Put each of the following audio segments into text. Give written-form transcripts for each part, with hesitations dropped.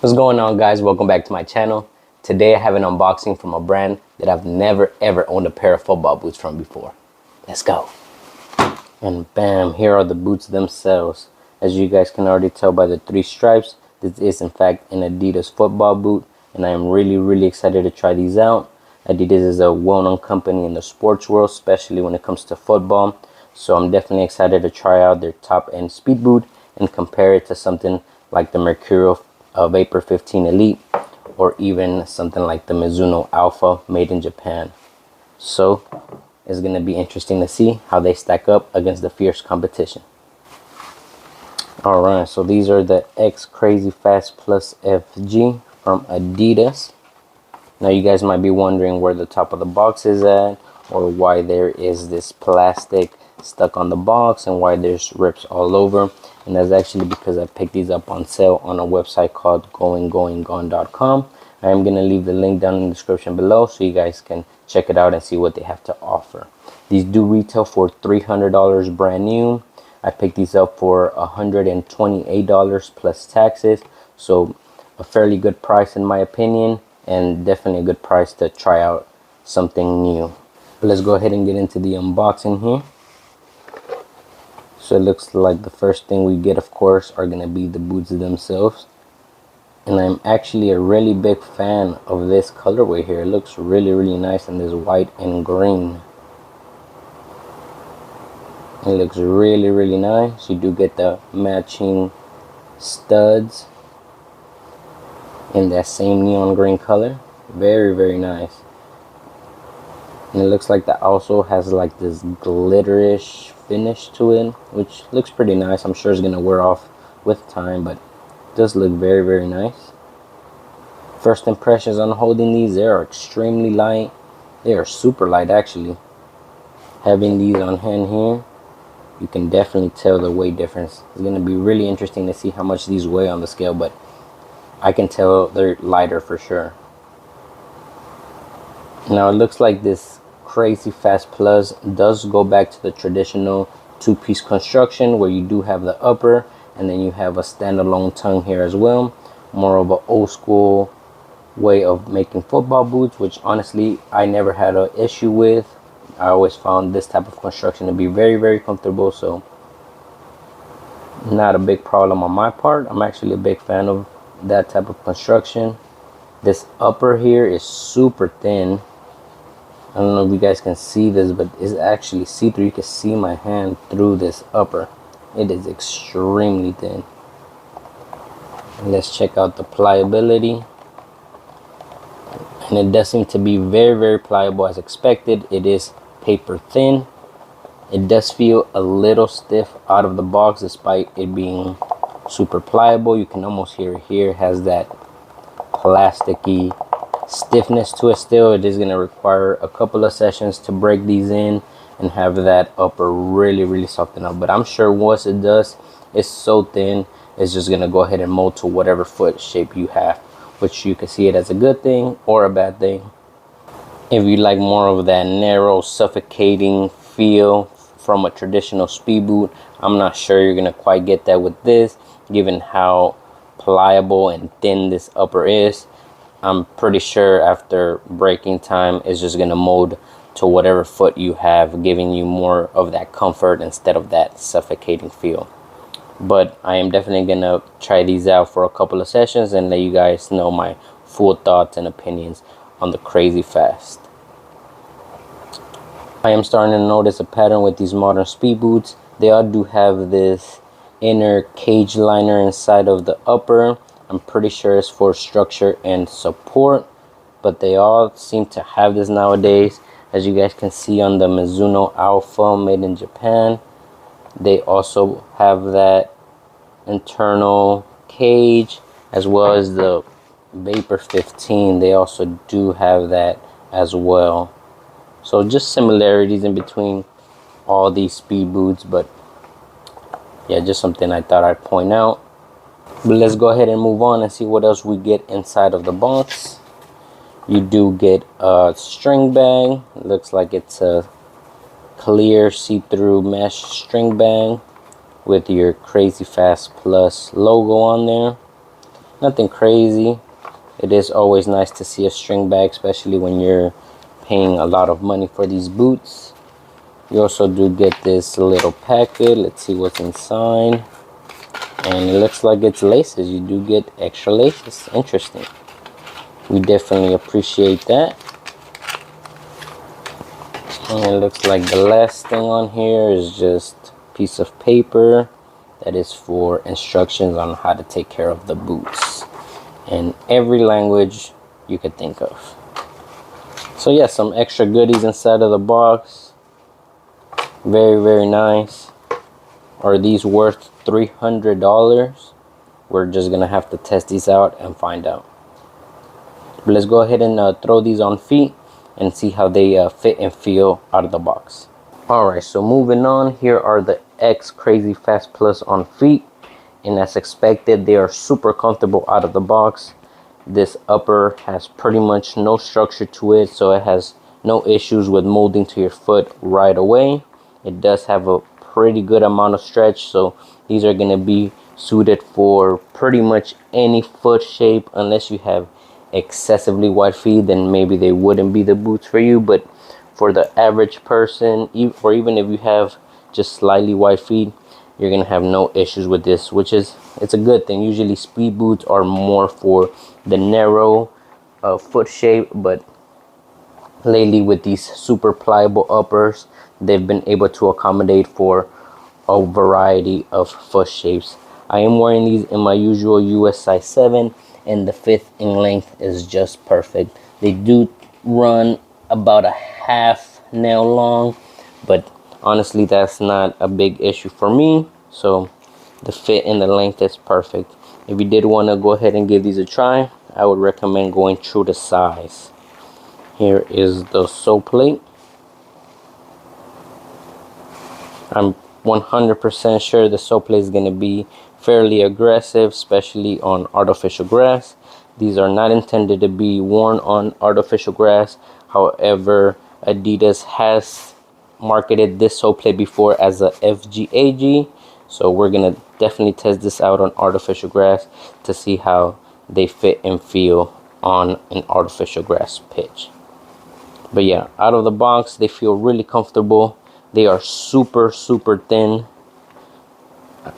What's going on, guys? Welcome back to my channel. Today I have an unboxing from a brand that I've never ever owned a pair of football boots from before. Let's go. And bam, here are the boots themselves. As you guys can already tell by the 3 stripes, this is in fact an Adidas football boot, and I am really excited to try these out. Adidas is a well-known company in the sports world, especially when it comes to football. So I'm definitely excited to try out their top-end speed boot and compare it to something like the Mercurial Vapor 15 Elite, or even something like the Mizuno Alpha made in Japan. So it's going to be interesting to see how they stack up against the fierce competition. Alright, so these are the X CrazyFast Plus FG from Adidas. Now you guys might be wondering where the top of the box is at, or why there is this plastic stuck on the box and why there's rips all over. And that's actually because I picked these up on sale on a website called goinggone.com. I am going to leave the link down in the description below so you guys can check it out and see what they have to offer. These do retail for $300 brand new. I picked these up for $128 plus taxes, so a fairly good price in my opinion, and definitely a good price to try out something new. But let's go ahead and get into the unboxing here. So it looks like the first thing we get, of course, are going to be the boots themselves. And I'm actually a really big fan of this colorway here. It looks really nice in this white and green. It looks really nice. You do get the matching studs in that same neon green color. Very nice. And it looks like that also has like this glitterish finish to it, which looks pretty nice. I'm sure it's gonna wear off with time, but it does look very nice. First impressions on holding these, they are extremely light. They are super light actually. Having these on hand here, you can definitely tell the weight difference. It's gonna be really interesting to see how much these weigh on the scale, but I can tell they're lighter for sure. Now it looks like this CrazyFast Plus does go back to the traditional 2-piece construction, where you do have the upper and then you have a standalone tongue here as well. More of an old school way of making football boots, which honestly I never had an issue with. I always found this type of construction to be very comfortable, so not a big problem on my part. I'm actually a big fan of that type of construction. This upper here is super thin. I don't know if you guys can see this, but it's actually see-through. You can see my hand through this upper. It is extremely thin. And let's check out the pliability. And it does seem to be very pliable as expected. It is paper thin. It does feel a little stiff out of the box despite it being super pliable. You can almost hear it here. It has that plasticky stiffness to it still. It is going to require a couple of sessions to break these in and have that upper really soften up, but I'm sure once it does, it's so thin, it's just going to go ahead and mold to whatever foot shape you have, which you can see it as a good thing or a bad thing. If you like more of that narrow, suffocating feel from a traditional speed boot, I'm not sure you're going to quite get that with this, given how pliable and thin this upper is. I'm pretty sure after breaking time, it's just going to mold to whatever foot you have, giving you more of that comfort instead of that suffocating feel. But I am definitely going to try these out for a couple of sessions and let you guys know my full thoughts and opinions on the CrazyFast. I am starting to notice a pattern with these modern speed boots. They all do have this inner cage liner inside of the upper. I'm pretty sure it's for structure and support, but they all seem to have this nowadays. As you guys can see on the Mizuno Alpha made in Japan, they also have that internal cage, as well as the Vapor 15. They also do have that as well. So just similarities in between all these speed boots, but yeah, just something I thought I'd point out. But let's go ahead and move on and see what else we get inside of the box. You do get a string bag. It looks like it's a clear see-through mesh string bag with your CrazyFast Plus logo on there. Nothing crazy. It is always nice to see a string bag, especially when you're paying a lot of money for these boots. You also do get this little packet. Let's see what's inside. And it looks like it's laces. You do get extra laces. Interesting. We definitely appreciate that. And it looks like the last thing on here is just a piece of paper that is for instructions on how to take care of the boots in every language you could think of. So yeah, some extra goodies inside of the box. Very, very nice. Are these worth $300? We're just gonna have to test these out and find out. But let's go ahead and throw these on feet and see how they fit and feel out of the box. Alright, so moving on, here are the X CrazyFast Plus on feet. And as expected, they are super comfortable out of the box. This upper has pretty much no structure to it, so it has no issues with molding to your foot right away. It does have a pretty good amount of stretch, so these are going to be suited for pretty much any foot shape. Unless you have excessively wide feet, then maybe they wouldn't be the boots for you. But for the average person, or even if you have just slightly wide feet, you're gonna have no issues with this, which is, it's a good thing. Usually speed boots are more for the narrow foot shape, but lately with these super pliable uppers, they've been able to accommodate for a variety of foot shapes. I am wearing these in my usual US size 7, and the fit in length is just perfect. They do run about a half nail long, but honestly that's not a big issue for me. So the fit and the length is perfect. If you did want to go ahead and give these a try, I would recommend going true to size. Here is the sole plate. I'm 100% sure the sole plate is going to be fairly aggressive, especially on artificial grass. These are not intended to be worn on artificial grass. However, Adidas has marketed this sole plate before as a FGAG, so we're gonna definitely test this out on artificial grass to see how they fit and feel on an artificial grass pitch. But yeah, out of the box, they feel really comfortable. They are super thin.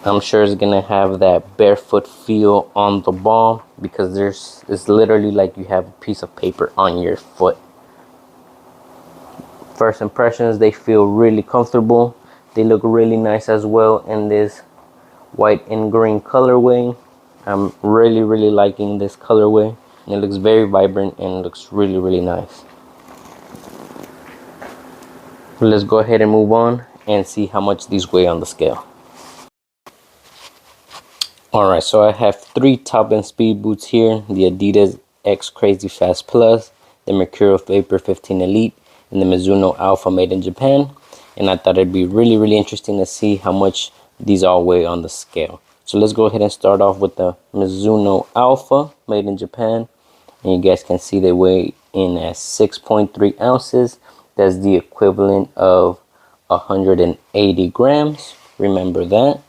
I'm sure it's gonna have that barefoot feel on the ball, because it's literally like you have a piece of paper on your foot. First impressions, they feel really comfortable. They look really nice as well in this white and green colorway. I'm really liking this colorway. It looks very vibrant and it looks really nice. Let's go ahead and move on and see how much these weigh on the scale. Alright, so I have 3 top end speed boots here: the Adidas X CrazyFast Plus, the Mercurial Vapor 15 Elite, and the Mizuno Alpha made in Japan. And I thought it'd be really interesting to see how much these all weigh on the scale. So let's go ahead and start off with the Mizuno Alpha made in Japan. And you guys can see they weigh in at 6.3 ounces. That's the equivalent of 180 grams. Remember that.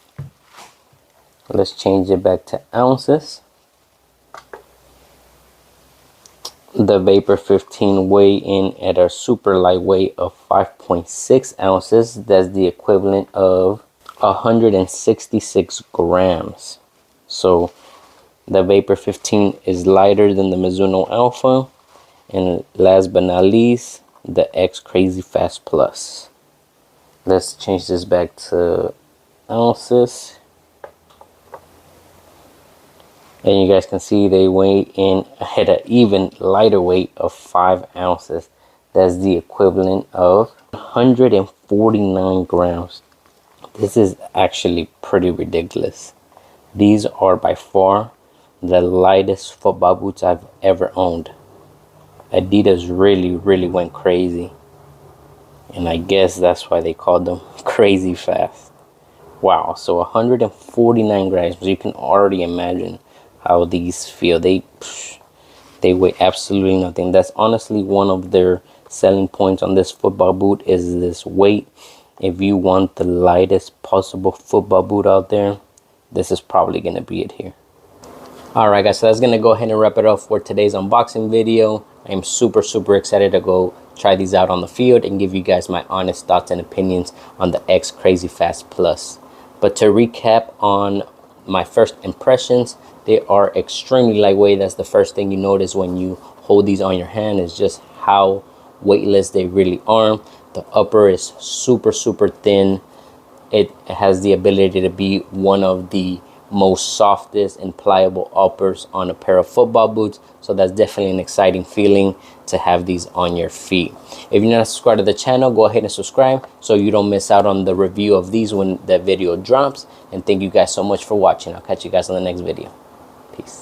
Let's change it back to ounces. The Vapor 15 weigh in at a super lightweight of 5.6 ounces. That's the equivalent of 166 grams. So the Vapor 15 is lighter than the Mizuno Alpha. And last but not least, the X CrazyFast Plus. Let's change this back to ounces. And you guys can see they weigh in at an even lighter weight of 5 ounces. That's the equivalent of 149 grams. This is actually pretty ridiculous. These are by far the lightest football boots I've ever owned. Adidas really went crazy. And I guess that's why they called them CrazyFast. Wow, so 149 grams. You can already imagine how these feel. They weigh absolutely nothing. That's honestly one of their selling points on this football boot, is this weight. If you want the lightest possible football boot out there, this is probably going to be it here. Alright guys, so that's gonna go ahead and wrap it up for today's unboxing video. I am super excited to go try these out on the field and give you guys my honest thoughts and opinions on the X CrazyFast Plus. But to recap on my first impressions, they are extremely lightweight. That's the first thing you notice when you hold these on your hand, is just how weightless they really are. The upper is super thin. It has the ability to be one of the most softest and pliable uppers on a pair of football boots, so that's definitely an exciting feeling to have these on your feet. If you're not subscribed to the channel, go ahead and subscribe so you don't miss out on the review of these when the video drops. And thank you guys so much for watching. I'll catch you guys on the next video. Peace.